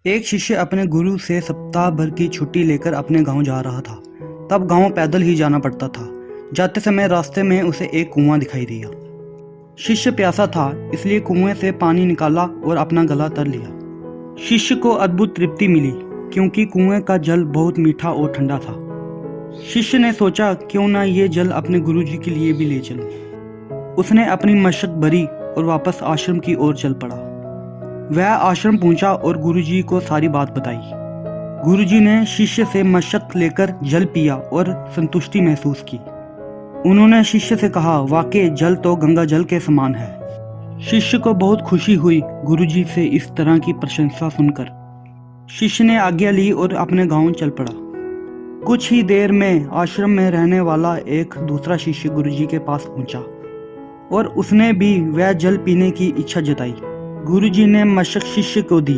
एक शिष्य अपने गुरु से सप्ताह भर की छुट्टी लेकर अपने गांव जा रहा था। तब गांव पैदल ही जाना पड़ता था। जाते समय रास्ते में उसे एक कुआं दिखाई दिया। शिष्य प्यासा था, इसलिए कुएं से पानी निकाला और अपना गला तर लिया। शिष्य को अद्भुत तृप्ति मिली, क्योंकि कुएं का जल बहुत मीठा और ठंडा था। शिष्य ने सोचा, क्यों ना ये जल अपने गुरुजी के लिए भी ले चलूं। उसने अपनी मशक भरी और वापस आश्रम की ओर चल पड़ा। वह आश्रम पहुंचा और गुरुजी को सारी बात बताई। गुरुजी ने शिष्य से मशक लेकर जल पिया और संतुष्टि महसूस की। उन्होंने शिष्य से कहा, वाकई जल तो गंगा जल के समान है। शिष्य को बहुत खुशी हुई गुरुजी से इस तरह की प्रशंसा सुनकर। शिष्य ने आज्ञा ली और अपने गांव चल पड़ा। कुछ ही देर में आश्रम में रहने वाला एक दूसरा शिष्य गुरुजी के पास पहुंचा और उसने भी वह जल पीने की इच्छा जताई। गुरुजी ने मशक शिष्य को दी।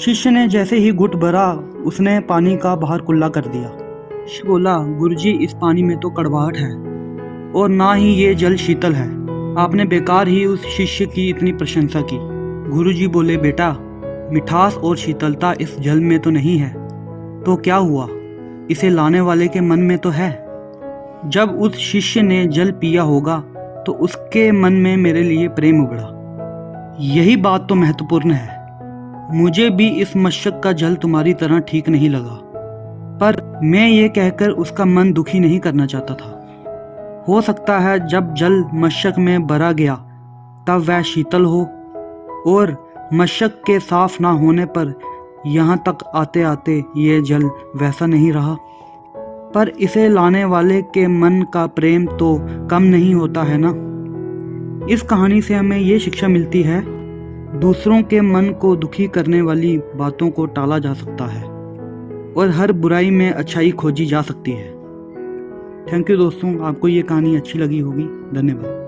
शिष्य ने जैसे ही घुट भरा, उसने पानी का बाहर कुल्ला कर दिया। शिष्य बोला, गुरुजी, इस पानी में तो कड़वाहट है और ना ही ये जल शीतल है। आपने बेकार ही उस शिष्य की इतनी प्रशंसा की। गुरुजी बोले, बेटा, मिठास और शीतलता इस जल में तो नहीं है, तो क्या हुआ, इसे लाने वाले के मन में तो है। जब उस शिष्य ने जल पिया होगा तो उसके मन में मेरे लिए प्रेम उभरा। यही बात तो महत्वपूर्ण है। मुझे भी इस मशक का जल तुम्हारी तरह ठीक नहीं लगा, पर मैं ये कहकर उसका मन दुखी नहीं करना चाहता था। हो सकता है जब जल मशक में भरा गया तब वह शीतल हो, और मशक के साफ ना होने पर यहाँ तक आते आते ये जल वैसा नहीं रहा। पर इसे लाने वाले के मन का प्रेम तो कम नहीं होता है ना। इस कहानी से हमें ये शिक्षा मिलती है, दूसरों के मन को दुखी करने वाली बातों को टाला जा सकता है और हर बुराई में अच्छाई खोजी जा सकती है। थैंक यू दोस्तों, आपको ये कहानी अच्छी लगी होगी। धन्यवाद।